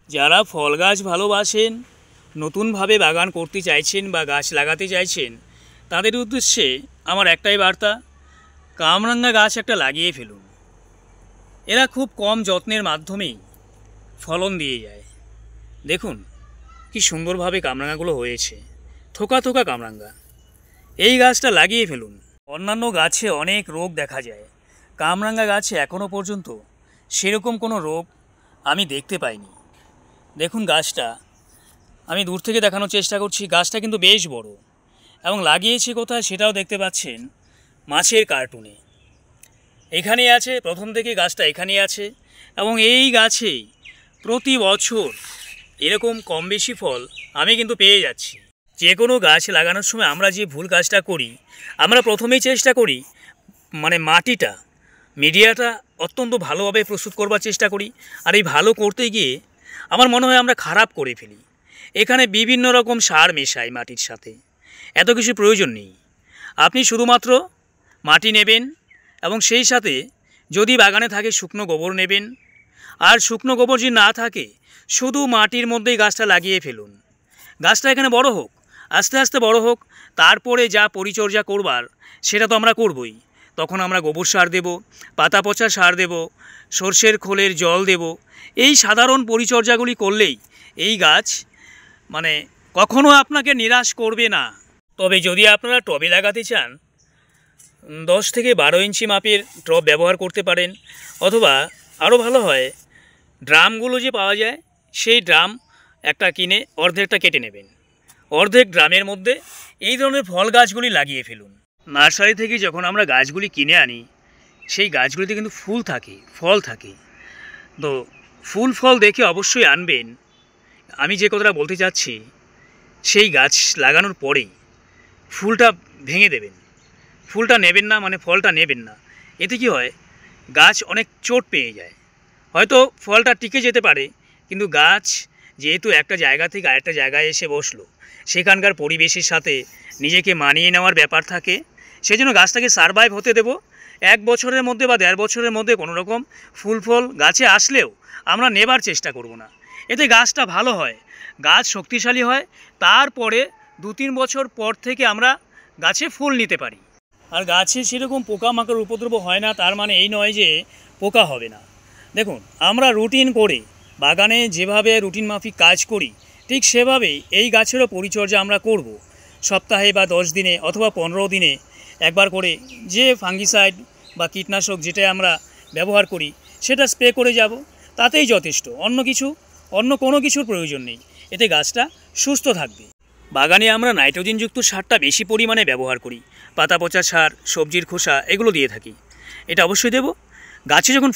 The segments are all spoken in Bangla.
যারা ফল গাছ ভালোবাসেন, নতুনভাবে বাগান করতে চাইছেন বা গাছ লাগাতে চাইছেন, তাদের উদ্দেশ্যে আমার একটাই বার্তা, কামরাঙা গাছ একটা লাগিয়ে ফেলুন। এরা খুব কম যত্নের মাধ্যমেই ফলন দিয়ে যায়। দেখুন কি সুন্দরভাবে কামরাঙাগুলো হয়েছে, থোকা থোকা কামরাঙা। এই গাছটা লাগিয়ে ফেলুন। অন্যান্য গাছে অনেক রোগ দেখা যায়, কামরাঙা গাছে এখনও পর্যন্ত সেরকম কোনো রোগ আমি দেখতে পাইনি। দেখুন গাছটা আমি দূর থেকে দেখানোর চেষ্টা করছি। গাছটা কিন্তু বেশ বড় এবং লাগিয়েছি কোথায় সেটাও দেখতে পাচ্ছেন মাছের কার্টুনে। এখানেই আছে, প্রথম থেকে গাছটা এখানেই আছে এবং এই গাছেই প্রতি বছর এরকম কম বেশি ফল আমি কিন্তু পেয়ে যাচ্ছি। যে কোনো গাছ লাগানোর সময় আমরা যে ভুল কাজটা করি, আমরা প্রথমেই চেষ্টা করি মাটিটা, মিডিয়াটা অত্যন্ত ভালোভাবে প্রস্তুত করবার চেষ্টা করি। আর এই ভালো করতে গিয়ে আমার মনে হয় আমরা খারাপ করে ফেলি। এখানে বিভিন্ন রকম সার মেশাই মাটির সাথে, এত কিছু প্রয়োজন নেই। আপনি শুধুমাত্র মাটি নেবেন এবং সেই সাথে যদি বাগানে থাকে শুকনো গোবর নেবেন। আর শুকনো গোবর যদি না থাকে, শুধু মাটির মধ্যেই গাছটা লাগিয়ে ফেলুন। গাছটা এখানে বড় হোক, আস্তে আস্তে বড় হোক, তারপরে যা পরিচর্যা করবার সেটা তো আমরা করবই। তখন আমরা গোবর সার দেব, পাতা পচা সার দেব, সর্ষের খোলের জল দেব। এই সাধারণ পরিচর্যাগুলি করলেই এই গাছ কখনো আপনাকে নিরাশ করবে না। তবে যদি আপনারা টবে লাগাতে চান, 10 থেকে 12 ইঞ্চি মাপের টব ব্যবহার করতে পারেন, অথবা আরও ভালো হয় ড্রামগুলো যে পাওয়া যায় সেই ড্রাম একটা কিনে অর্ধেকটা কেটে নেবেন। অর্ধেক ড্রামের মধ্যে এই ধরনের ফল গাছগুলি লাগিয়ে ফেলুন। নার্সারি থেকে যখন আমরা গাছগুলি কিনে আনি, সেই গাছগুলিতে কিন্তু ফুল থাকে, ফল থাকে। তো ফুল ফল দেখে অবশ্যই আনবেন। আমি যে কথাটা বলতে চাচ্ছি, সেই গাছ লাগানোর পরেই ফুলটা ভেঙে দেবেন, ফুলটা নেবেন না, ফলটা নেবেন না। এতে কি হয়, গাছ অনেক চোট পেয়ে যায়। হয়তো ফলটা টিকে যেতে পারে, কিন্তু গাছ যেহেতু একটা জায়গা থেকে আরেকটা জায়গায় এসে বসলো, সেখানকার পরিবেশের সাথে নিজেকে মানিয়ে নেওয়ার ব্যাপার থাকে। সেই জন্য গাছটাকে সারভাইভ হতে দেব। 1 বছরের মধ্যে বা 1.5 বছরের মধ্যে কোনো রকম ফুল ফল গাছে আসলেও আমরা নেবার চেষ্টা করব না। এতে গাছটা ভালো হয়, গাছ শক্তিশালী হয়। তারপরে 2-3 বছর পর থেকে আমরা গাছে ফুল নিতে পারি। আর গাছে সেরকম পোকামাকড় উপদ্রব হয় না, তার মানে এই নয় যে পোকা হবে না। দেখুন, আমরা রুটিন করে বাগানে যেভাবে রুটিন মাফিক কাজ করি, ঠিক সেভাবেই এই গাছেরও পরিচর্যা আমরা করব। সপ্তাহে বা 10 দিনে অথবা 15 দিনে একবার করে যে ফাঙ্গিসাইড বা কীটনাশক যেটা আমরা ব্যবহার করি সেটা স্প্রে করে যাব, তাতেই যথেষ্ট। অন্য কোনো কিছুর প্রয়োজন নেই। এতে গাছটা সুস্থ থাকবে। বাগানে আমরা নাইট্রোজেনযুক্ত সারটা বেশি পরিমাণে ব্যবহার করি। পাতা পচা সার, সবজির খোসা এগুলো দিয়ে থাকি। এটা অবশ্যই দেব। গাছে যখন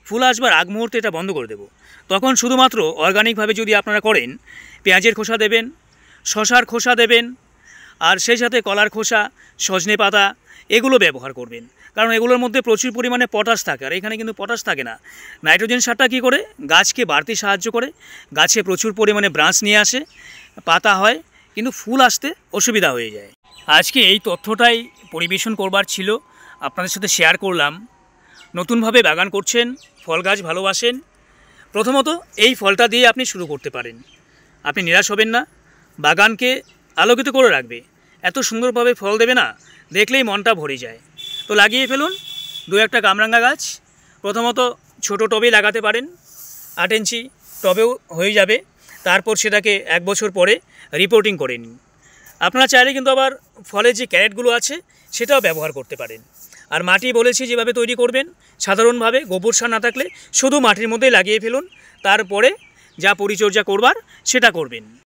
ফুল আসবার আগ মুহূর্তে এটা বন্ধ করে দেব। তখন শুধুমাত্র অর্গানিকভাবে যদি আপনারা করেন, পেঁয়াজের খোসা দেবেন, শশার খোসা দেবেন, আর সেই সাথে কলার খোসা, সজনে পাতা এগুলো ব্যবহার করবেন। কারণ এগুলোর মধ্যে প্রচুর পরিমাণে পটাশ থাকে, আর এখানে কিন্তু পটাশ থাকে না। নাইট্রোজেন সারটা কী করে গাছকে বাড়তে সাহায্য করে, গাছে প্রচুর পরিমাণে ব্রাঞ্চ নিয়ে আসে, পাতা হয়, কিন্তু ফুল আসতে অসুবিধা হয়ে যায়। আজকে এই তথ্যটাই পরিবেশন করবার ছিল, আপনাদের সাথে শেয়ার করলাম। নতুনভাবে বাগান করছেন, ফল গাছ ভালোবাসেন, প্রথমত এই ফলটা দিয়ে আপনি শুরু করতে পারেন। আপনি নিরাশ হবেন না, বাগানকে আলোকিত করে রাখবে। এত সুন্দরভাবে ফল দেবে না, দেখলেই মনটা ভরে যায়। তো লাগিয়ে ফেলুন 2-1টা কামরাঙা গাছ। প্রথমত ছোট টবে লাগাতে পারেন, 8 ইঞ্চি টবেও হয়ে যাবে। তারপর সেটাকে 1 বছর পরে রিপোর্টিং করে নিন। আপনারা চাইলে কিন্তু আবার ফলের যে ক্যারেটগুলো আছে সেটাও ব্যবহার করতে পারেন। আর মাটি বলেছি যেভাবে তৈরি করবেন, সাধারণভাবে গোবর সার না থাকলে শুধু মাটির মধ্যেই লাগিয়ে ফেলুন। তারপরে যা পরিচর্যা করবার সেটা করবেন।